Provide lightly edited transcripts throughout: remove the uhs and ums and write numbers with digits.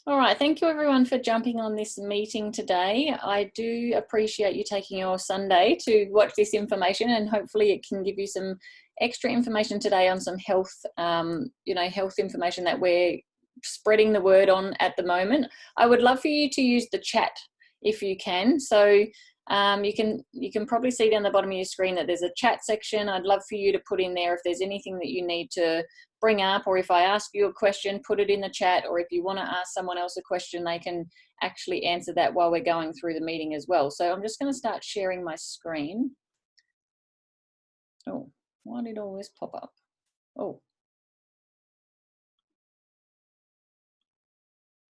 All right, thank you everyone for jumping on this meeting today. I do appreciate you taking your Sunday to watch this information, and hopefully it can give you some extra information today on some health, health information that we're spreading the word on at the moment. I would love for you to use the chat if you can. So you can probably see down the bottom of your screen that there's a chat section. I'd love for you to put in there if there's anything that you need to bring up, or if I ask you a question, put it in the chat, or if you want to ask someone else a question, they can actually answer that while we're going through the meeting as well. So I'm just going to start sharing my screen. Oh, why did all this pop up? Oh,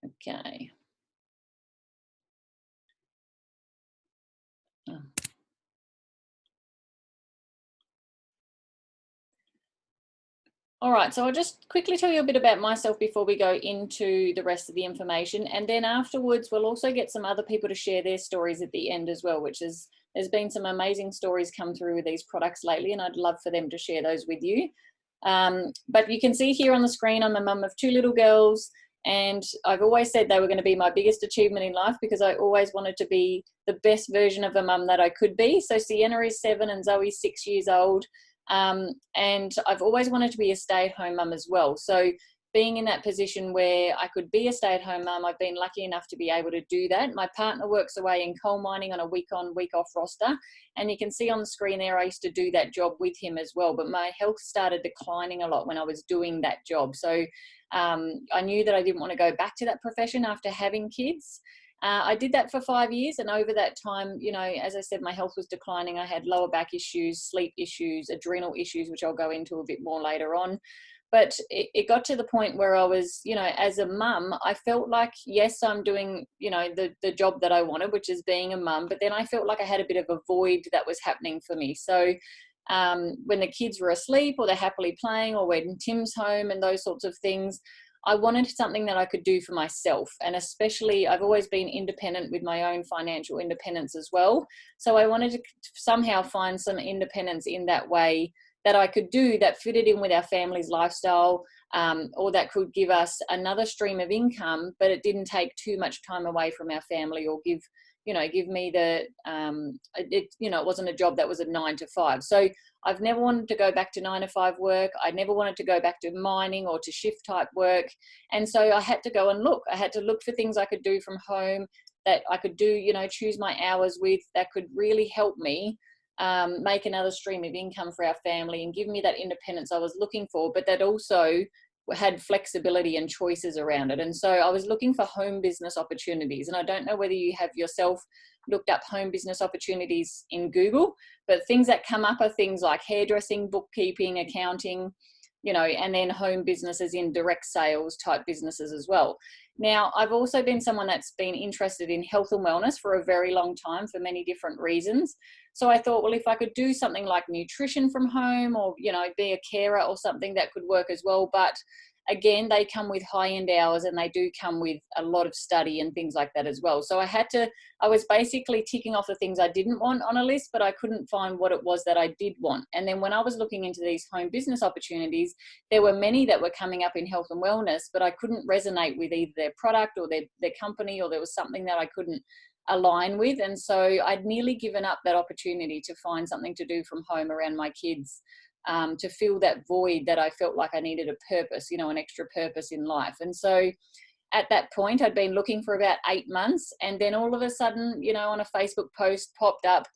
okay. Oh. All right, so I'll just quickly tell you a bit about myself before we go into the rest of the information. And then afterwards, we'll also get some other people to share their stories at the end as well, which is, there's been some amazing stories come through with these products lately, and I'd love for them to share those with you. But you can see here on the screen, I'm a mum of 2 little girls, and I've always said they were going to be my biggest achievement in life because I always wanted to be the best version of a mum that I could be. So Sienna is 7 and Zoe's 6 years old. And I've always wanted to be a stay-at-home mum as well. So being in that position where I could be a stay-at-home mum, I've been lucky enough to be able to do that. My partner works away in coal mining on a week-on, week-off roster. And you can see on the screen there, I used to do that job with him as well. But my health started declining a lot when I was doing that job. So I knew that I didn't want to go back to that profession after having kids. I did that for 5 years, and over that time, you know, as I said, my health was declining. I had lower back issues, sleep issues, adrenal issues, which I'll go into a bit more later on. But it got to the point where I was, you know, as a mum, I felt like, yes, I'm doing, you know, the job that I wanted, which is being a mum, but then I felt like I had a bit of a void that was happening for me. So when the kids were asleep or they're happily playing, or when Tim's home and those sorts of things, I wanted something that I could do for myself. And especially, I've always been independent with my own financial independence as well. So I wanted to somehow find some independence in that way that I could do that fitted in with our family's lifestyle, or that could give us another stream of income, but it didn't take too much time away from our family, or give me the, it wasn't a job that was a 9 to 5. So I've never wanted to go back to 9 to 5 work. I never wanted to go back to mining or to shift type work. And so I had to go and look. I had to look for things I could do from home, that I could do, you know, choose my hours with, that could really help me make another stream of income for our family and give me that independence I was looking for, but that also had flexibility and choices around it. And so I was looking for home business opportunities. And I don't know whether you have yourself looked up home business opportunities in Google, but things that come up are things like hairdressing, bookkeeping, accounting, you know, and then home businesses in direct sales type businesses as well. Now, I've also been someone that's been interested in health and wellness for a very long time for many different reasons. So I thought, well, if I could do something like nutrition from home, or, you know, be a carer or something, that could work as well. But again, they come with high-end hours, and they do come with a lot of study and things like that as well. So I was basically ticking off the things I didn't want on a list, but I couldn't find what it was that I did want. And then when I was looking into these home business opportunities, there were many that were coming up in health and wellness, but I couldn't resonate with either their product or their company, or there was something that I couldn't align with. And so I'd nearly given up that opportunity to find something to do from home around my kids, to fill that void that I felt like I needed a purpose, you know, an extra purpose in life. And so at that point, I'd been looking for about 8 months, and then all of a sudden, you know, on a Facebook post popped up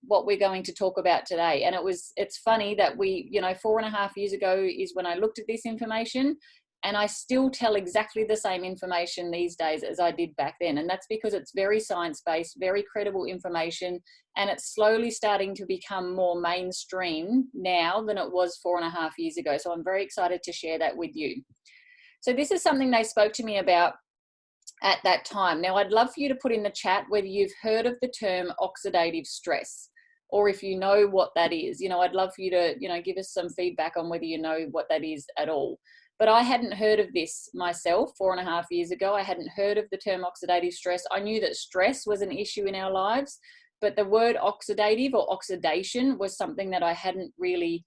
what we're going to talk about today. And it's funny that we, you know, 4.5 years ago is when I looked at this information, and I still tell exactly the same information these days as I did back then. And that's because it's very science-based, very credible information, and it's slowly starting to become more mainstream now than it was 4.5 years ago. So I'm very excited to share that with you. So this is something they spoke to me about at that time. Now, I'd love for you to put in the chat whether you've heard of the term oxidative stress, or if you know what that is. You know, I'd love for you to, you know, give us some feedback on whether you know what that is at all. But I hadn't heard of this myself 4.5 years ago. I hadn't heard of the term oxidative stress. I knew that stress was an issue in our lives, but the word oxidative or oxidation was something that I hadn't really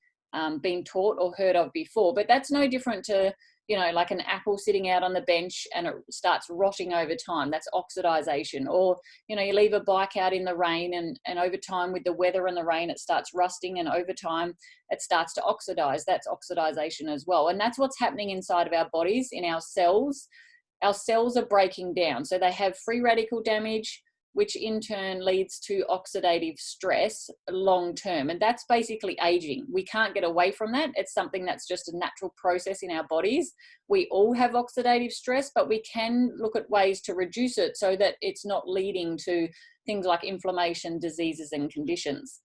been taught or heard of before. But that's no different to you know, like an apple sitting out on the bench and it starts rotting over time. That's oxidization. Or, you know, you leave a bike out in the rain and over time with the weather and the rain, it starts rusting, and over time it starts to oxidize. That's oxidization as well. And that's what's happening inside of our bodies, in our cells. Our cells are breaking down. So they have free radical damage, which in turn leads to oxidative stress long term. And that's basically aging. We can't get away from that. It's something that's just a natural process in our bodies. We all have oxidative stress, but we can look at ways to reduce it so that it's not leading to things like inflammation, diseases, and conditions.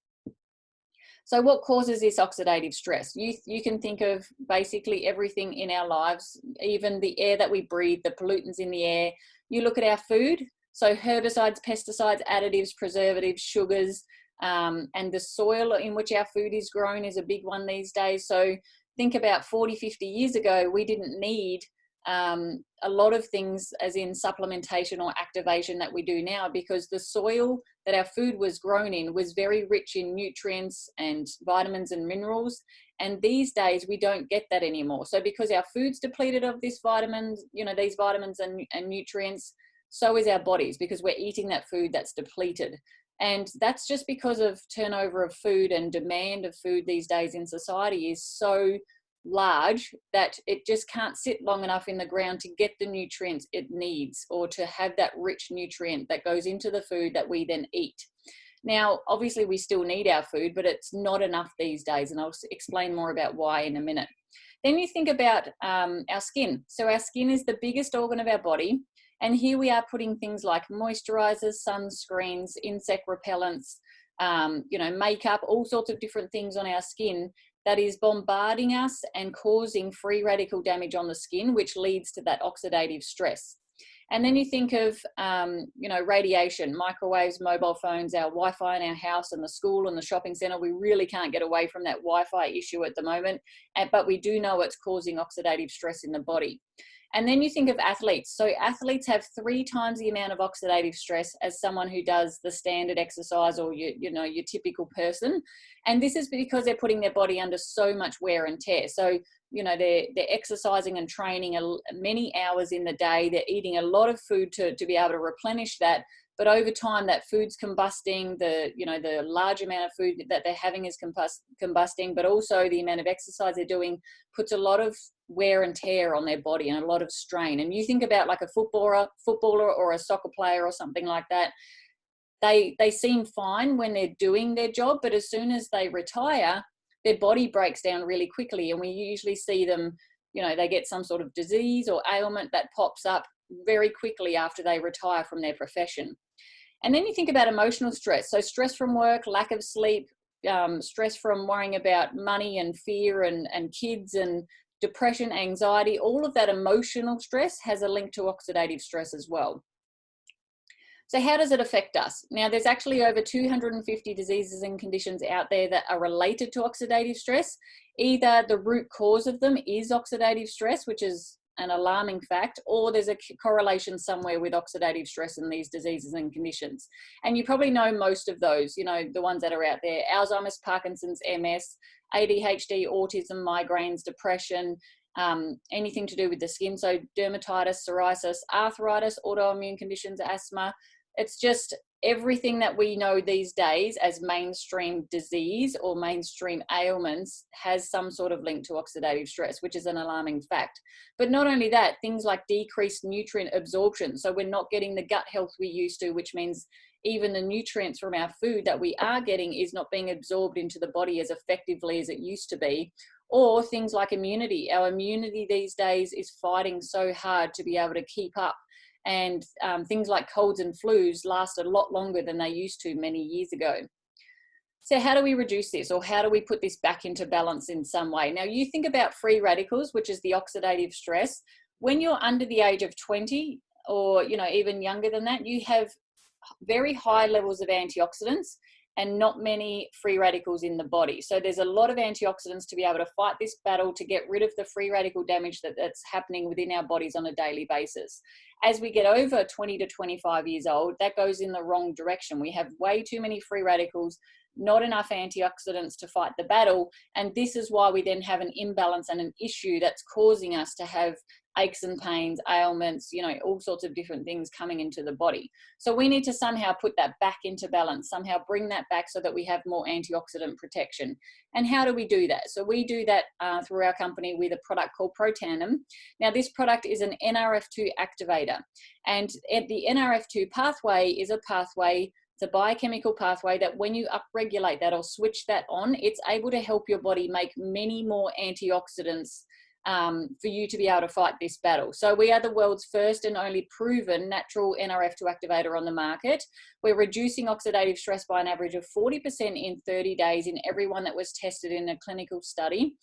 So what causes this oxidative stress? You can think of basically everything in our lives, even the air that we breathe, the pollutants in the air. You look at our food. So herbicides, pesticides, additives, preservatives, sugars, and the soil in which our food is grown is a big one these days. So think about 40, 50 years ago, we didn't need a lot of things as in supplementation or activation that we do now, because the soil that our food was grown in was very rich in nutrients and vitamins and minerals. And these days we don't get that anymore. So because our food's depleted of this vitamins, you know, these vitamins and nutrients, so is our bodies, because we're eating that food that's depleted. And that's just because of turnover of food and demand of food these days in society is so large that it just can't sit long enough in the ground to get the nutrients it needs, or to have that rich nutrient that goes into the food that we then eat. Now, obviously we still need our food, but it's not enough these days. And I'll explain more about why in a minute. Then you think about our skin. So our skin is the biggest organ of our body. And here we are putting things like moisturizers, sunscreens, insect repellents, you know, makeup, all sorts of different things on our skin that is bombarding us and causing free radical damage on the skin, which leads to that oxidative stress. And then you think of, you know, radiation, microwaves, mobile phones, our Wi-Fi in our house and the school and the shopping center. We really can't get away from that Wi-Fi issue at the moment, but we do know it's causing oxidative stress in the body. And then you think of athletes. So athletes have 3 times the amount of oxidative stress as someone who does the standard exercise, or your typical person. And this is because they're putting their body under so much wear and tear. So, you know, they're exercising and training many hours in the day. They're eating a lot of food to be able to replenish that. But over time, that food's combusting. The large amount of food that they're having is combusting, but also the amount of exercise they're doing puts a lot of wear and tear on their body and a lot of strain. And you think about like a footballer or a soccer player or something like that. They seem fine when they're doing their job, but as soon as they retire, their body breaks down really quickly. And we usually see them, you know, they get some sort of disease or ailment that pops up very quickly after they retire from their profession. And then you think about emotional stress. So stress from work, lack of sleep, stress from worrying about money and fear and kids, and depression, anxiety, all of that emotional stress has a link to oxidative stress as well. So how does it affect us? Now, there's actually over 250 diseases and conditions out there that are related to oxidative stress. Either the root cause of them is oxidative stress, which is an alarming fact, or there's a correlation somewhere with oxidative stress in these diseases and conditions. And you probably know most of those, you know, the ones that are out there: Alzheimer's, Parkinson's, MS, ADHD, autism, migraines, depression, anything to do with the skin. So dermatitis, psoriasis, arthritis, autoimmune conditions, asthma. It's just everything that we know these days as mainstream disease or mainstream ailments has some sort of link to oxidative stress, which is an alarming fact. But not only that, things like decreased nutrient absorption. So we're not getting the gut health we used to, which means even the nutrients from our food that we are getting is not being absorbed into the body as effectively as it used to be. Or things like immunity. Our immunity these days is fighting so hard to be able to keep up. And things like colds and flus last a lot longer than they used to many years ago. So how do we reduce this, or how do we put this back into balance in some way? Now, you think about free radicals, which is the oxidative stress. When you're under the age of 20, or, you know, even younger than that, you have very high levels of antioxidants. and not many free radicals in the body. So there's a lot of antioxidants to be able to fight this battle, to get rid of the free radical damage that's happening within our bodies on a daily basis. As we get over 20 to 25 years old, that goes in the wrong direction. We have way too many free radicals, not enough antioxidants to fight the battle. And this is why we then have an imbalance and an issue that's causing us to have aches and pains, ailments, you know, all sorts of different things coming into the body. So we need to somehow put that back into balance, somehow bring that back so that we have more antioxidant protection. And how do we do that? So we do that through our company with a product called Protandim. Now, this product is an NRF2 activator, and the NRF2 pathway is a pathway, it's a biochemical pathway that when you upregulate that or switch that on, it's able to help your body make many more antioxidants for you to be able to fight this battle. So we are the world's first and only proven natural NRF2 activator on the market. We're reducing oxidative stress by an average of 40% in 30 days in everyone that was tested in a clinical study.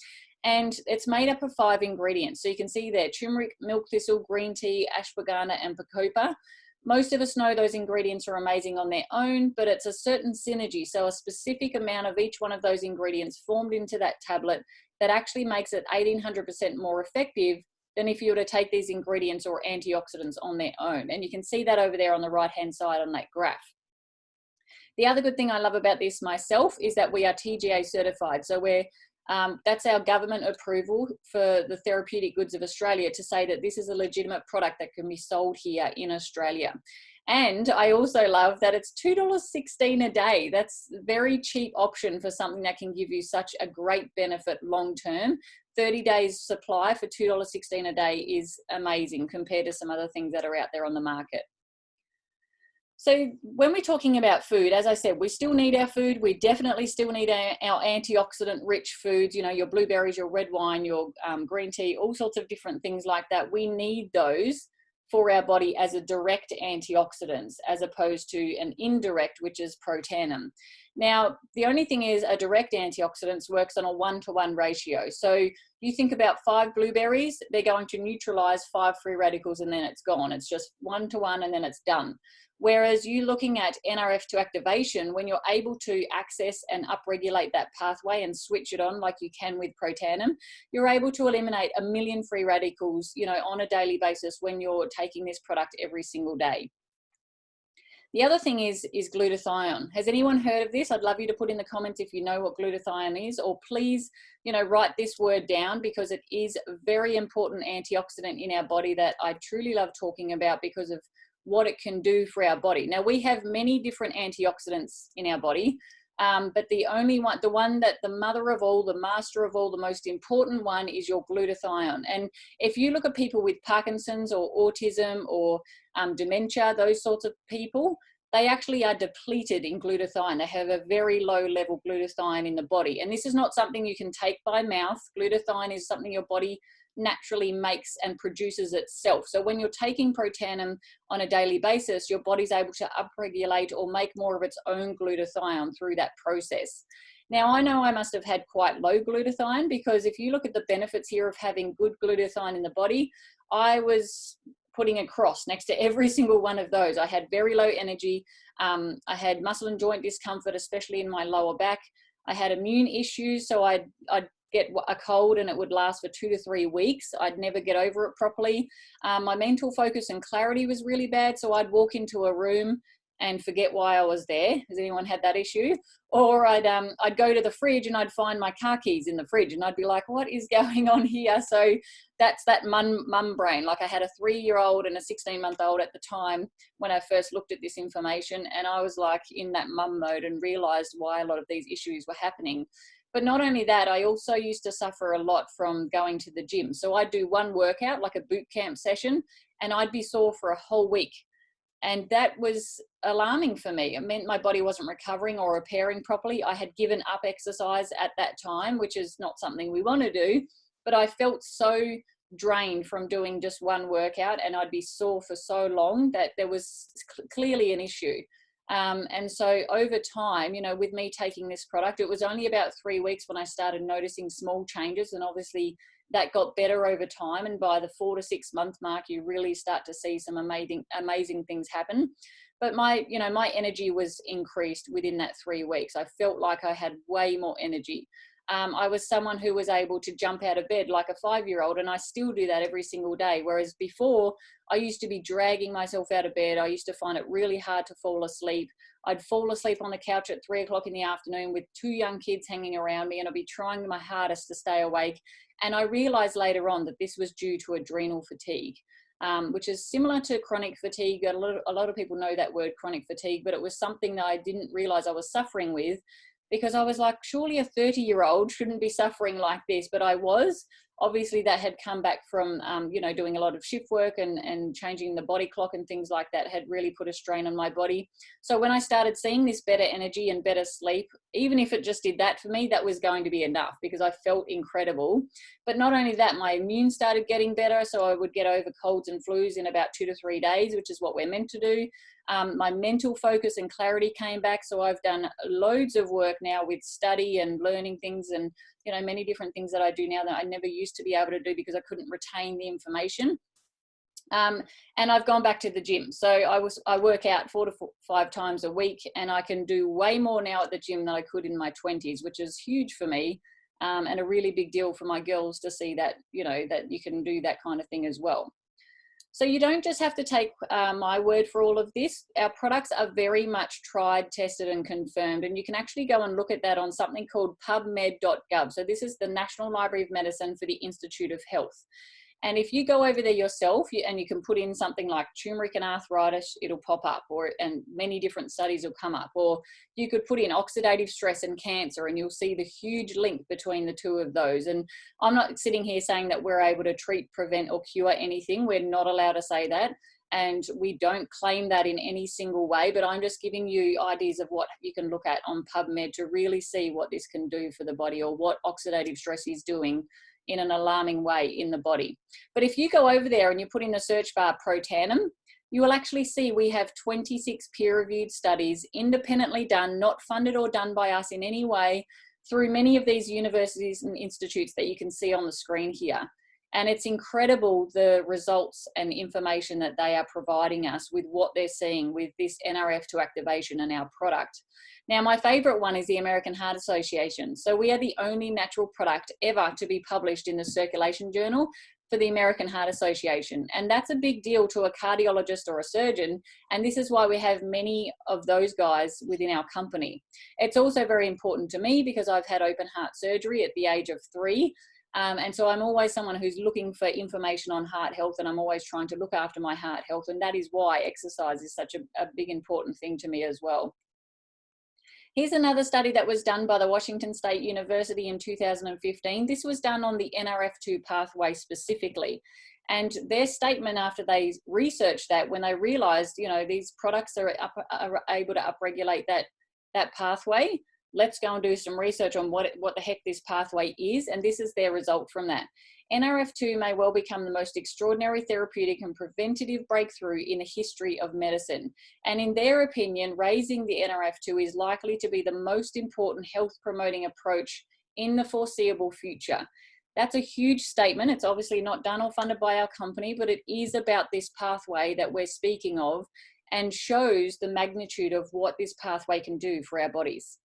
And it's made up of 5 ingredients. So you can see there, turmeric, milk thistle, green tea, ashwagandha, and bacopa. Most of us know those ingredients are amazing on their own, but it's a certain synergy. So a specific amount of each one of those ingredients formed into that tablet that actually makes it 1800% more effective than if you were to take these ingredients or antioxidants on their own. And you can see that over there on the right-hand side on that graph. The other good thing I love about this myself is that we are TGA certified. So that's our government approval for the therapeutic goods of Australia to say that this is a legitimate product that can be sold here in Australia. And I also love that it's $2.16 a day. That's a very cheap option for something that can give you such a great benefit long term. 30 days supply for $2.16 a day is amazing compared to some other things that are out there on the market. So when we're talking about food, as I said, we still need our food. We definitely still need our antioxidant rich foods, you know, your blueberries, your red wine, your green tea, all sorts of different things like that. We need those for our body as a direct antioxidants, as opposed to an indirect, which is Protandim. Now, the only thing is a direct antioxidants works on a 1-to-1 ratio. So you think about 5 blueberries, they're going to neutralize 5 free radicals and then it's gone. It's just 1-to-1 and then it's done. Whereas you looking at NRF2 activation, when you're able to access and upregulate that pathway and switch it on like you can with Protandim, you're able to eliminate 1 million free radicals, you know, on a daily basis when you're taking this product every single day. The other thing is glutathione. Has anyone heard of this? I'd love you to put in the comments if you know what glutathione is, or please, you know, write this word down because it is a very important antioxidant in our body that I truly love talking about because of what it can do for our body. Now, we have many different antioxidants in our body, but the one that the mother of all, the master of all, the most important one is your glutathione. And if you look at people with Parkinson's or autism or dementia, those sorts of people, they actually are depleted in glutathione. They have a very low level glutathione in the body. And this is not something you can take by mouth. Glutathione is something your body naturally makes and produces itself. So when you're taking Protandim on a daily basis, your body's able to upregulate or make more of its own glutathione through that process. Now, I know I must have had quite low glutathione because if you look at the benefits here of having good glutathione in the body, I was putting a cross next to every single one of those. I had very low energy. I had muscle and joint discomfort, especially in my lower back. I had immune issues, so I'd get a cold and it would last for 2 to 3 weeks. I'd never get over it properly. My mental focus and clarity was really bad, so I'd walk into a room and forget why I was there. Has anyone had that issue? Or I'd go to the fridge and I'd find my car keys in the fridge and I'd be like, what is going on here? So that's that mum brain. Like I had a 3-year-old and a 16-month-old at the time when I first looked at this information, and I was like in that mum mode and realized why a lot of these issues were happening. But not only that, I also used to suffer a lot from going to the gym. So I'd do one workout, like a boot camp session, and I'd be sore for a whole week. And that was alarming for me. It meant my body wasn't recovering or repairing properly. I had given up exercise at that time, which is not something we want to do, but I felt so drained from doing just one workout, and I'd be sore for so long that there was clearly an issue. And so over time, you know, with me taking this product, it was only about 3 weeks when I started noticing small changes. And obviously that got better over time. And by the 4 to 6 month mark, you really start to see some amazing things happen. But my energy was increased within that 3 weeks. I felt like I had way more energy. I was someone who was able to jump out of bed like a 5-year-old, and I still do that every single day. Whereas before, I used to be dragging myself out of bed. I used to find it really hard to fall asleep. I'd fall asleep on the couch at 3 o'clock in the afternoon with 2 young kids hanging around me, and I'd be trying my hardest to stay awake. And I realized later on that this was due to adrenal fatigue, which is similar to chronic fatigue. A lot of people know that word, chronic fatigue, but it was something that I didn't realize I was suffering with, because I was like, surely a 30-year-old shouldn't be suffering like this, but I was. Obviously, that had come back from, doing a lot of shift work and changing the body clock and things like that had really put a strain on my body. So when I started seeing this better energy and better sleep, even if it just did that for me, that was going to be enough, because I felt incredible. But not only that, my immune started getting better. So I would get over colds and flus in about 2 to 3 days, which is what we're meant to do. My mental focus and clarity came back. So I've done loads of work now with study and learning things, and many different things that I do now that I never used to be able to do because I couldn't retain the information. And I've gone back to the gym. So I work out 4 to 5 times a week, and I can do way more now at the gym than I could in my 20s, which is huge for me, and a really big deal for my girls to see that, that you can do that kind of thing as well. So you don't just have to take my word for all of this. Our products are very much tried, tested, and confirmed. And you can actually go and look at that on something called PubMed.gov. So this is the National Library of Medicine for the Institute of Health. And if you go over there yourself and you can put in something like turmeric and arthritis, it'll pop up, and many different studies will come up. Or you could put in oxidative stress and cancer, and you'll see the huge link between the two of those. And I'm not sitting here saying that we're able to treat, prevent, or cure anything. We're not allowed to say that. And we don't claim that in any single way, but I'm just giving you ideas of what you can look at on PubMed to really see what this can do for the body, or what oxidative stress is doing in an alarming way in the body. But if you go over there and you put in the search bar Protandim, you will actually see we have 26 peer-reviewed studies, independently done, not funded or done by us in any way, through many of these universities and institutes that you can see on the screen here. And it's incredible the results and information that they are providing us with what they're seeing with this NRF2 activation and our product. Now, my favorite one is the American Heart Association. So we are the only natural product ever to be published in the Circulation Journal for the American Heart Association. And that's a big deal to a cardiologist or a surgeon. And this is why we have many of those guys within our company. It's also very important to me because I've had open heart surgery at the age of 3. And so I'm always someone who's looking for information on heart health, and I'm always trying to look after my heart health. And that is why exercise is such a big, important thing to me as well. Here's another study that was done by the Washington State University in 2015. This was done on the NRF2 pathway specifically. And their statement after they researched that, when they realized, these products are able to upregulate that pathway, let's go and do some research on what the heck this pathway is. And this is their result from that. NRF2 may well become the most extraordinary therapeutic and preventative breakthrough in the history of medicine. And in their opinion, raising the NRF2 is likely to be the most important health promoting approach in the foreseeable future. That's a huge statement. It's obviously not done or funded by our company, but it is about this pathway that we're speaking of, and shows the magnitude of what this pathway can do for our bodies.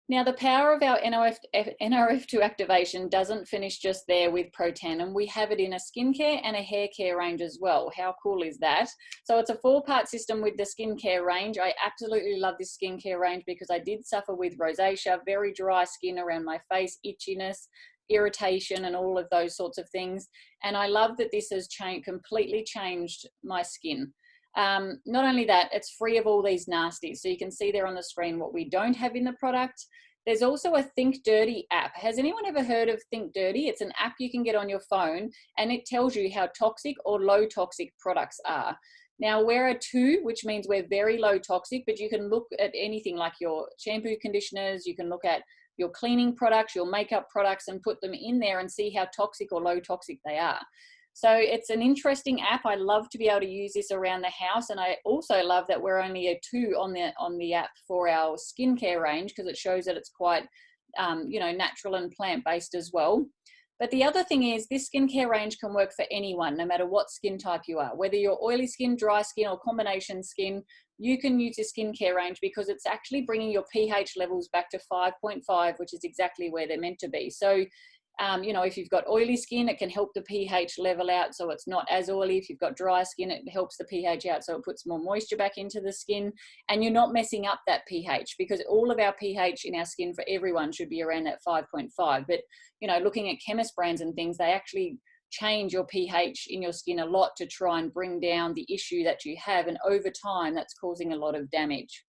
Now, the power of our NRF2 activation doesn't finish just there with Protandim. We have it in a skincare and a hair care range as well. How cool is that? So it's a 4-part system with the skincare range. I absolutely love this skincare range because I did suffer with rosacea, very dry skin around my face, itchiness, irritation, and all of those sorts of things. And I love that this has completely changed my skin. Not only that, it's free of all these nasties. So you can see there on the screen what we don't have in the product. There's also a Think Dirty app. Has anyone ever heard of Think Dirty? It's an app you can get on your phone, and it tells you how toxic or low toxic products are. Now, we're a 2, which means we're very low toxic, but you can look at anything like your shampoo, conditioners, you can look at your cleaning products, your makeup products, and put them in there and see how toxic or low toxic they are. So it's an interesting app. I love to be able to use this around the house. And I also love that we're only a 2 on the app for our skincare range, because it shows that it's quite, natural and plant-based as well. But the other thing is this skincare range can work for anyone, no matter what skin type you are. Whether you're oily skin, dry skin, or combination skin, you can use this skincare range because it's actually bringing your pH levels back to 5.5, which is exactly where they're meant to be. So, you know, if you've got oily skin, it can help the pH level out so it's not as oily. If you've got dry skin, it helps the pH out so it puts more moisture back into the skin, and you're not messing up that pH, because all of our pH in our skin for everyone should be around that 5.5. But, you know, looking at chemist brands and things, they actually change your pH in your skin a lot to try and bring down the issue that you have, and over time that's causing a lot of damage.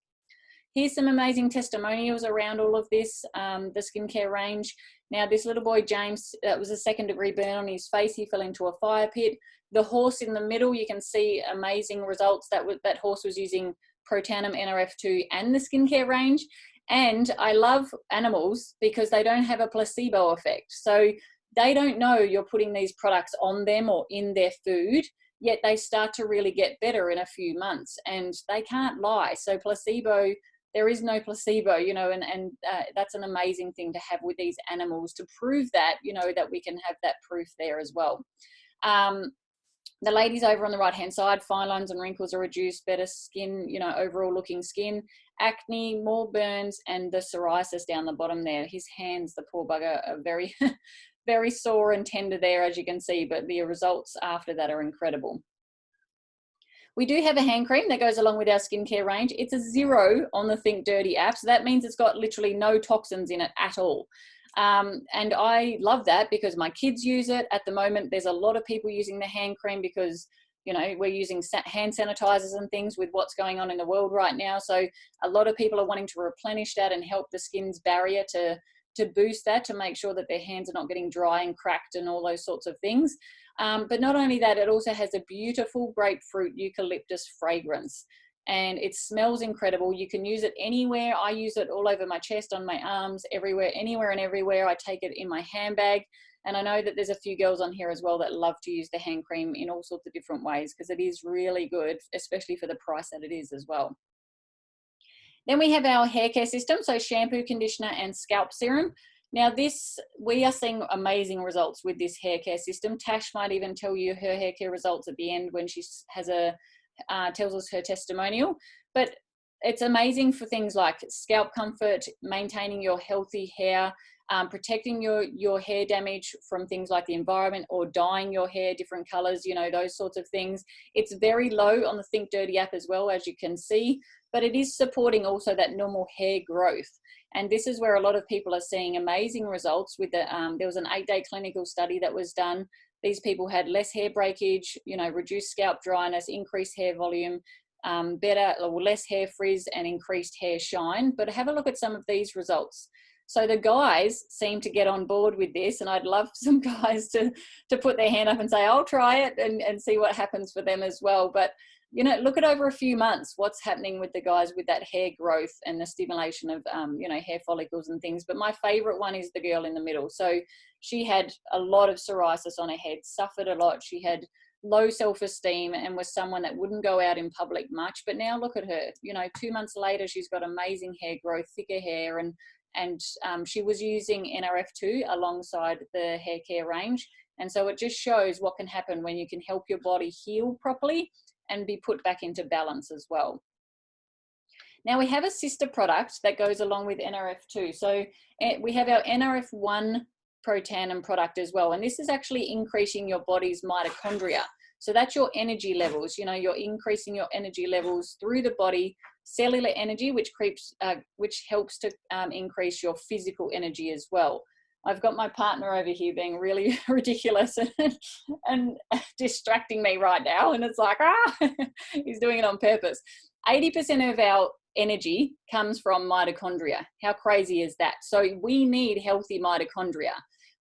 Here's some amazing testimonials around all of this, the skincare range. Now, this little boy, James, that was a second-degree burn on his face. He fell into a fire pit. The horse in the middle, you can see amazing results. That horse was using Protandim, NRF2, and the skincare range. And I love animals because they don't have a placebo effect. So they don't know you're putting these products on them or in their food, yet they start to really get better in a few months, and they can't lie. So placebo, there is no placebo, you know, and that's an amazing thing to have with these animals to prove that, you know, that we can have that proof there as well. The ladies over on the right-hand side, fine lines and wrinkles are reduced, better skin, you know, overall looking skin, acne, more burns, and the psoriasis down the bottom there. His hands, the poor bugger, are very, very sore and tender there, as you can see, but the results after that are incredible. We do have a hand cream that goes along with our skincare range. It's a 0 on the Think Dirty app, so that means it's got literally no toxins in it at all. And I love that because my kids use it. At the moment, there's a lot of people using the hand cream because, you know, we're using hand sanitizers and things with what's going on in the world right now. So a lot of people are wanting to replenish that and help the skin's barrier to boost that, to make sure that their hands are not getting dry and cracked and all those sorts of things. But not only that, it also has a beautiful grapefruit eucalyptus fragrance, and it smells incredible. You can use it anywhere. I use it all over my chest, on my arms, everywhere, anywhere and everywhere. I take it in my handbag. And I know that there's a few girls on here as well that love to use the hand cream in all sorts of different ways because it is really good, especially for the price that it is as well. Then we have our hair care system, so shampoo, conditioner, and scalp serum. Now this, we are seeing amazing results with this hair care system. Tash might even tell you her hair care results at the end when she has tells us her testimonial. But it's amazing for things like scalp comfort, maintaining your healthy hair, protecting your hair damage from things like the environment or dyeing your hair different colors, you know, those sorts of things. It's very low on the Think Dirty app as well, as you can see, but it is supporting also that normal hair growth. And this is where a lot of people are seeing amazing results with the, there was an 8-day clinical study that was done. These people had less hair breakage, you know, reduced scalp dryness, increased hair volume, better or less hair frizz, and increased hair shine. But have a look at some of these results. So the guys seem to get on board with this, and I'd love some guys to put their hand up and say, I'll try it and see what happens for them as well. But, you know, look at over a few months what's happening with the guys with that hair growth and the stimulation of, you know, hair follicles and things. But my favorite one is the girl in the middle. So she had a lot of psoriasis on her head, suffered a lot. She had low self-esteem and was someone that wouldn't go out in public much. But now look at her, you know, 2 months later, she's got amazing hair growth, thicker hair, and she was using NRF2 alongside the hair care range. And so it just shows what can happen when you can help your body heal properly and be put back into balance as well. Now we have a sister product that goes along with NRF2. So we have our NRF1 Protandim product as well. And this is actually increasing your body's mitochondria. So that's your energy levels. You know, you're increasing your energy levels through the body, cellular energy, which helps to increase your physical energy as well. I've got my partner over here being really ridiculous and distracting me right now. And it's like, he's doing it on purpose. 80% of our energy comes from mitochondria. How crazy is that? So we need healthy mitochondria.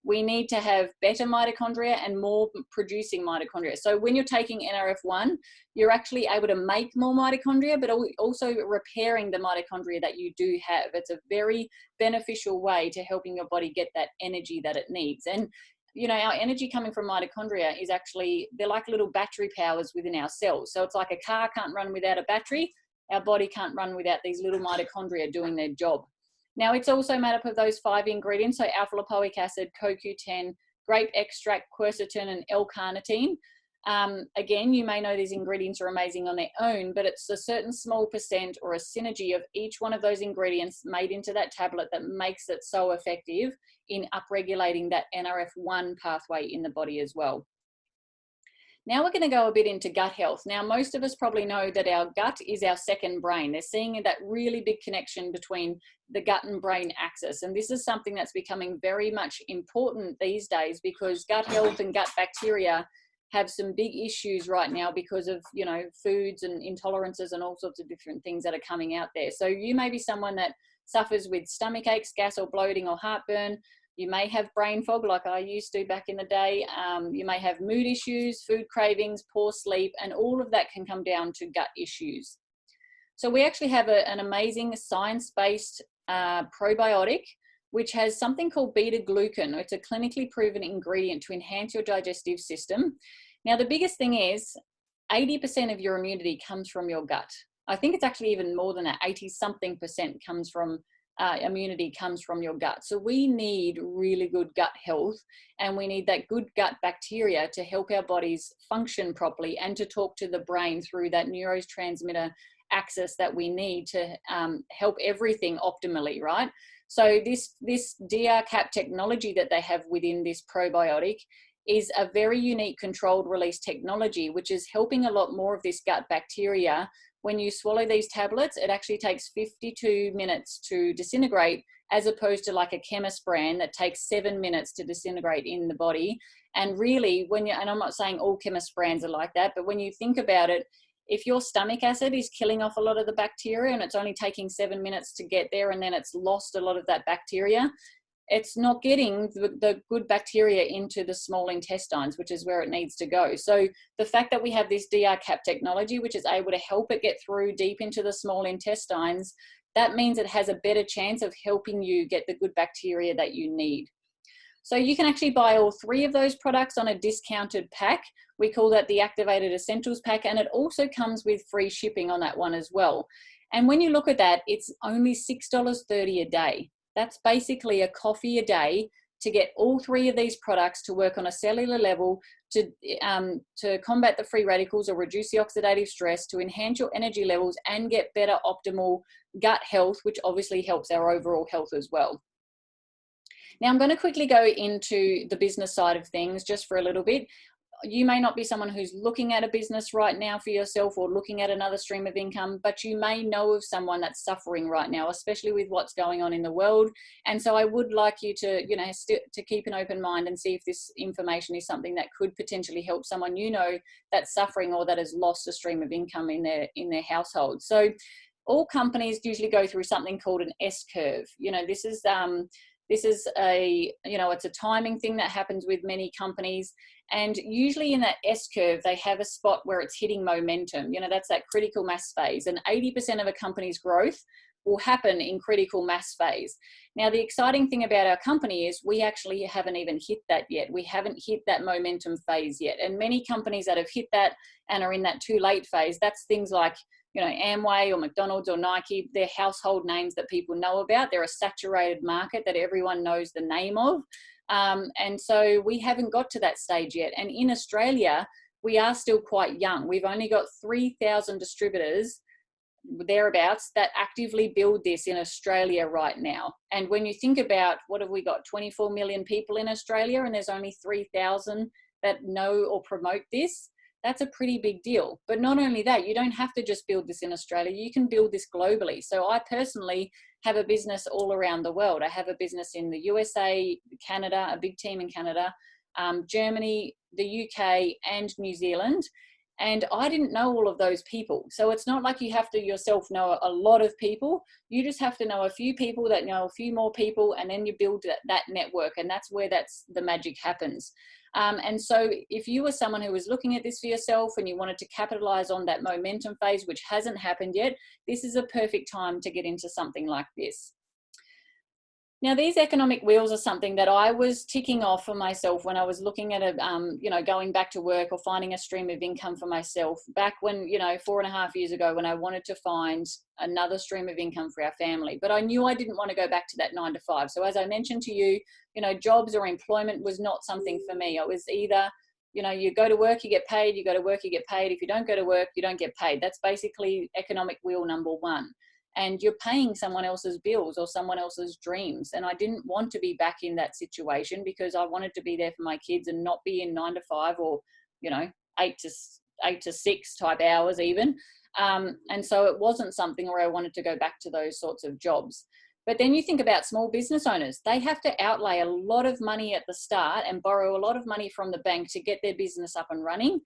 We need to have better mitochondria and more producing mitochondria. So when you're taking NRF1, you're actually able to make more mitochondria, but also repairing the mitochondria that you do have. It's a very beneficial way to helping your body get that energy that it needs. And, you know, our energy coming from mitochondria is actually, they're like little battery powers within our cells. So it's like a car can't run without a battery. Our body can't run without these little mitochondria doing their job. Now, it's also made up of those 5 ingredients, so alpha-lipoic acid, CoQ10, grape extract, quercetin, and L-carnitine. Again, you may know these ingredients are amazing on their own, but it's a certain small percent or a synergy of each one of those ingredients made into that tablet that makes it so effective in upregulating that NRF1 pathway in the body as well. Now we're going to go a bit into gut health. Now, most of us probably know that our gut is our second brain. They're seeing that really big connection between the gut and brain axis. And this is something that's becoming very much important these days, because gut health and gut bacteria have some big issues right now because of, you know, foods and intolerances and all sorts of different things that are coming out there. So you may be someone that suffers with stomach aches, gas or bloating or heartburn. You may have brain fog like I used to back in the day. You may have mood issues, food cravings, poor sleep, and all of that can come down to gut issues. So we actually have an amazing science-based probiotic, which has something called beta-glucan. It's a clinically proven ingredient to enhance your digestive system. Now, the biggest thing is 80% of your immunity comes from your gut. I think it's actually even more than that, 80-something% comes from immunity comes from your gut. So we need really good gut health, and we need that good gut bacteria to help our bodies function properly and to talk to the brain through that neurotransmitter axis that we need to help everything optimally, right? So this DR cap technology that they have within this probiotic is a very unique controlled release technology, which is helping a lot more of this gut bacteria. When you swallow these tablets, it actually takes 52 minutes to disintegrate, as opposed to like a chemist brand that takes 7 minutes to disintegrate in the body. And really, and I'm not saying all chemist brands are like that, but when you think about it, if your stomach acid is killing off a lot of the bacteria and it's only taking 7 minutes to get there, and then it's lost a lot of that bacteria, it's not getting the good bacteria into the small intestines, which is where it needs to go. So the fact that we have this DR cap technology, which is able to help it get through deep into the small intestines, that means it has a better chance of helping you get the good bacteria that you need. So you can actually buy all 3 of those products on a discounted pack. We call that the Activated Essentials pack, and it also comes with free shipping on that one as well. And when you look at that, it's only $6.30 a day. That's basically a coffee a day to get all 3 of these products to work on a cellular level to combat the free radicals or reduce the oxidative stress, to enhance your energy levels and get better optimal gut health, which obviously helps our overall health as well. Now I'm going to quickly go into the business side of things just for a little bit. You may not be someone who's looking at a business right now for yourself or looking at another stream of income, but you may know of someone that's suffering right now, especially with what's going on in the world. And so I would like you to, you know, to keep an open mind and see if this information is something that could potentially help someone you know that's suffering or that has lost a stream of income in their household. So all companies usually go through something called an S curve. You know, this is a, you know, it's a timing thing that happens with many companies. And usually in that S curve, they have a spot where it's hitting momentum. You know, that's that critical mass phase. And 80% of a company's growth will happen in critical mass phase. Now, the exciting thing about our company is we actually haven't even hit that yet. We haven't hit that momentum phase yet. And many companies that have hit that and are in that too late phase, that's things like, you know, Amway or McDonald's or Nike. They're household names that people know about. They're a saturated market that everyone knows the name of. And so we haven't got to that stage yet. And in Australia, we are still quite young. We've only got 3,000 distributors thereabouts that actively build this in Australia right now. And when you think about, what have we got, 24 million people in Australia, and there's only 3,000 that know or promote this, that's a pretty big deal. But not only that, you don't have to just build this in Australia, you can build this globally. So I personally have a business all around the world. I have a business in the USA, Canada, a big team in Canada, Germany, the UK, and New Zealand. And I didn't know all of those people. So it's not like you have to yourself know a lot of people. You just have to know a few people that know a few more people, and then you build that network. And that's where the magic happens. And so if you were someone who was looking at this for yourself and you wanted to capitalize on that momentum phase, which hasn't happened yet, this is a perfect time to get into something like this. Now, these economic wheels are something that I was ticking off for myself when I was looking at going back to work or finding a stream of income for myself back when, 4.5 years ago, when I wanted to find another stream of income for our family. But I knew I didn't want to go back to that 9 to 5. So as I mentioned to you, jobs or employment was not something for me. I was either, you go to work, you get paid, you go to work, you get paid. If you don't go to work, you don't get paid. That's basically economic wheel number one. And you're paying someone else's bills or someone else's dreams. And I didn't want to be back in that situation because I wanted to be there for my kids and not be in 9 to 5 or, 8 to 6 type hours even. And so it wasn't something where I wanted to go back to those sorts of jobs. But then you think about small business owners. They have to outlay a lot of money at the start and borrow a lot of money from the bank to get their business up and running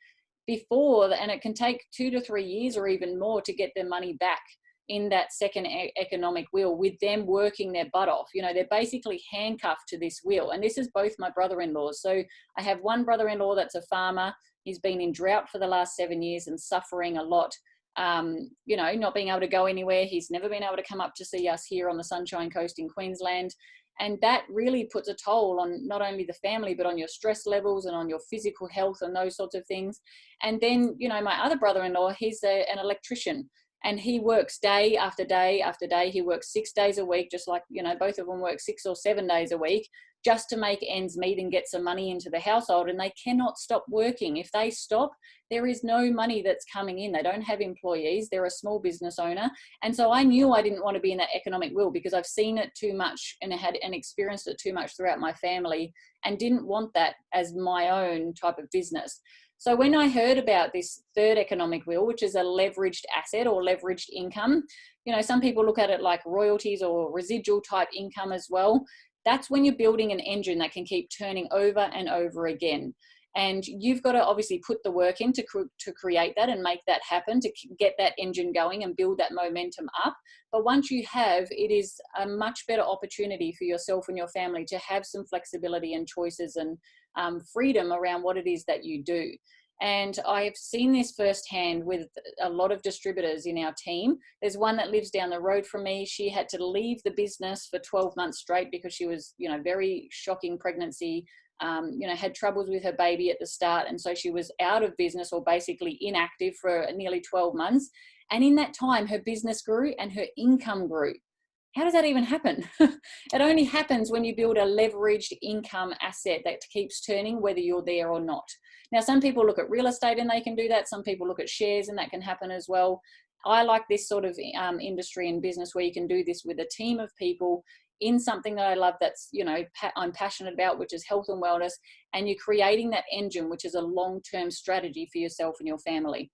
and it can take 2 to 3 years or even more to get their money back in that second economic wheel, with them working their butt off. They're basically handcuffed to this wheel. And this is both my brother-in-laws. So I have one brother-in-law that's a farmer. He's been in drought for the last 7 years and suffering a lot. Not being able to go anywhere. He's never been able to come up to see us here on the Sunshine Coast in Queensland. And that really puts a toll on not only the family, but on your stress levels and on your physical health and those sorts of things. And then, my other brother-in-law, he's an electrician. And he works day after day after day. He works 6 days a week, just like, both of them work 6 or 7 days a week just to make ends meet and get some money into the household. And they cannot stop working. If they stop, there is no money that's coming in. They don't have employees. They're a small business owner. And so I knew I didn't want to be in that economic wheel because I've seen it too much and experienced it too much throughout my family and didn't want that as my own type of business. So when I heard about this third economic wheel, which is a leveraged asset or leveraged income, some people look at it like royalties or residual type income as well. That's when you're building an engine that can keep turning over and over again. And you've got to obviously put the work in to create that and make that happen, to get that engine going and build that momentum up. But once you have, it is a much better opportunity for yourself and your family to have some flexibility and choices and freedom around what it is that you do. And I've seen this firsthand with a lot of distributors in our team. There's one that lives down the road from me. She had to leave the business for 12 months straight because she was, very shocking pregnancy, had troubles with her baby at the start. And so she was out of business or basically inactive for nearly 12 months. And in that time, her business grew and her income grew. How does that even happen? It only happens when you build a leveraged income asset that keeps turning, whether you're there or not. Now, some people look at real estate and they can do that. Some people look at shares and that can happen as well. I like this sort of industry and business where you can do this with a team of people in something that I love that's, I'm passionate about, which is health and wellness. And you're creating that engine, which is a long-term strategy for yourself and your family.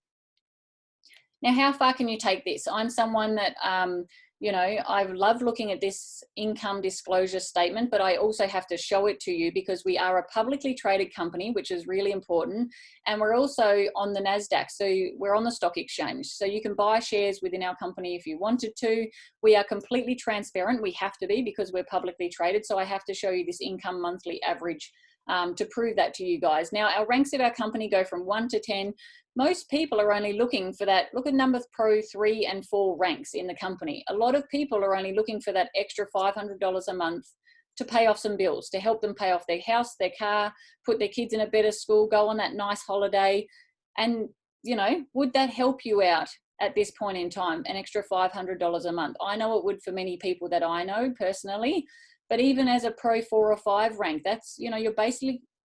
Now, how far can you take this? I'm someone that, I love looking at this income disclosure statement, but I also have to show it to you because we are a publicly traded company, which is really important. And we're also on the NASDAQ. So we're on the stock exchange. So you can buy shares within our company if you wanted to. We are completely transparent. We have to be because we're publicly traded. So I have to show you this income monthly average to prove that to you guys. Now, our ranks of our company go from 1 to 10. Most people are only looking for that. Look at number Pro 3 and 4 ranks in the company. A lot of people are only looking for that extra $500 a month to pay off some bills, to help them pay off their house, their car, put their kids in a better school, go on that nice holiday. And, would that help you out at this point in time, an extra $500 a month? I know it would for many people that I know personally, but even as a Pro 4 or 5 rank, that's, you're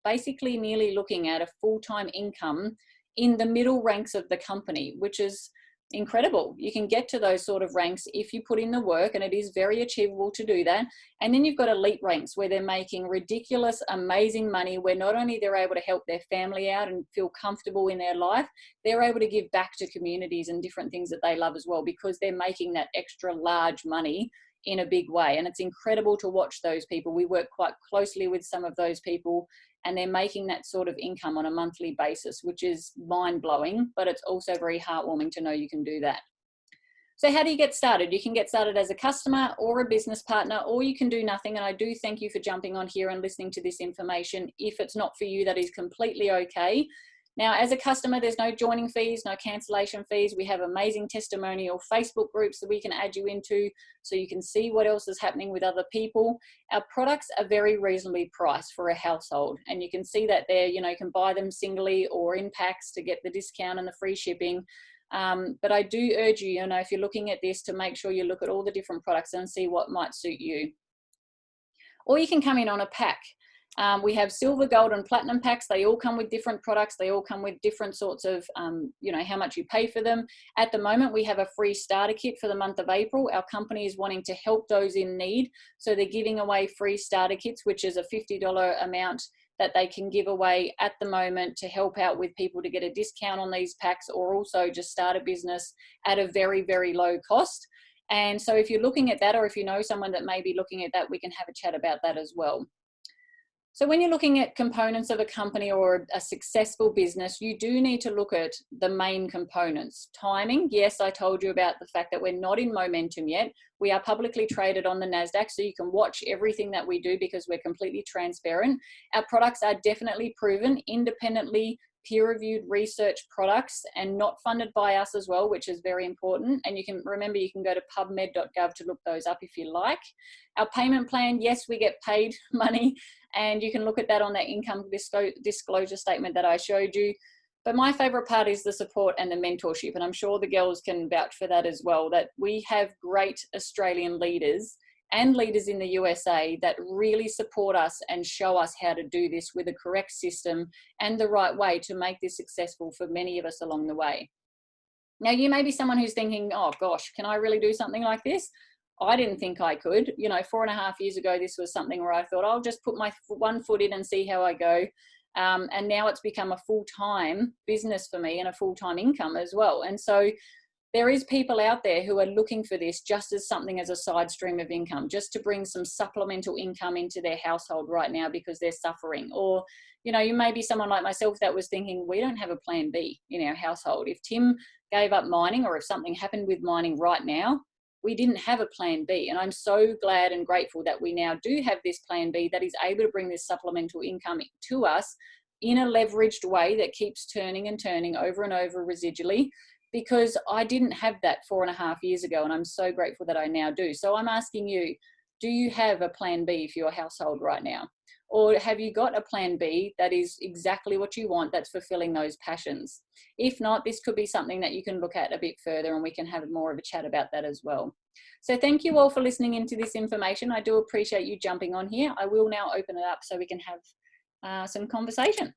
basically nearly looking at a full-time income in the middle ranks of the company, which is incredible. You can get to those sort of ranks if you put in the work, and it is very achievable to do that. And then you've got elite ranks where they're making ridiculous, amazing money, where not only they're able to help their family out and feel comfortable in their life, they're able to give back to communities and different things that they love as well, because they're making that extra large money in a big way. And it's incredible to watch those people. We work quite closely with some of those people, and they're making that sort of income on a monthly basis, which is mind-blowing, but it's also very heartwarming to know you can do that. So how do you get started? You can get started as a customer or a business partner, or you can do nothing. And I do thank you for jumping on here and listening to this information. If it's not for you, that is completely okay. Now, as a customer, there's no joining fees, no cancellation fees. We have amazing testimonial Facebook groups that we can add you into so you can see what else is happening with other people. Our products are very reasonably priced for a household, and you can see that there, you know, you can buy them singly or in packs to get the discount and the free shipping. But I do urge you, you know, if you're looking at this, to make sure you look at all the different products and see what might suit you. Or you can come in on a pack. We have silver, gold, and platinum packs. They all come with different products. They all come with different sorts of, you know, how much you pay for them. At the moment, we have a free starter kit for the month of April. Our company is wanting to help those in need. So they're giving away free starter kits, which is a $50 amount that they can give away at the moment to help out with people to get a discount on these packs, or also just start a business at a very, very low cost. And so if you're looking at that, or if you know someone that may be looking at that, we can have a chat about that as well. So when you're looking at components of a company or a successful business, you do need to look at the main components. Timing, yes, I told you about the fact that we're not in momentum yet. We are publicly traded on the NASDAQ, so you can watch everything that we do because we're completely transparent. Our products are definitely proven, independently peer-reviewed research products, and not funded by us as well, which is very important. And you can remember, you can go to pubmed.gov to look those up if you like. Our payment plan, yes, we get paid money, and you can look at that on that income disclosure statement that I showed you. But my favorite part is the support and the mentorship, and I'm sure the girls can vouch for that as well, that we have great Australian leaders and leaders in the USA that really support us and show us how to do this with a correct system and the right way to make this successful for many of us along the way. Now, you may be someone who's thinking, oh gosh, can I really do something like this? I didn't think I could. You know, 4.5 years ago, this was something where I thought, I'll just put my one foot in and see how I go. And now it's become a full-time business for me and a full-time income as well. And so there is people out there who are looking for this just as something as a side stream of income, just to bring some supplemental income into their household right now because they're suffering. Or, you know, you may be someone like myself that was thinking, we don't have a plan B in our household. If Tim gave up mining, or if something happened with mining right now, we didn't have a plan B. And I'm so glad and grateful that we now do have this plan B that is able to bring this supplemental income to us in a leveraged way that keeps turning and turning over and over residually, because I didn't have that 4.5 years ago, and I'm so grateful that I now do. So I'm asking you, do you have a plan B for your household right now? Or have you got a plan B that is exactly what you want, that's fulfilling those passions? If not, this could be something that you can look at a bit further, and we can have more of a chat about that as well. So thank you all for listening into this information. I do appreciate you jumping on here. I will now open it up so we can have some conversation.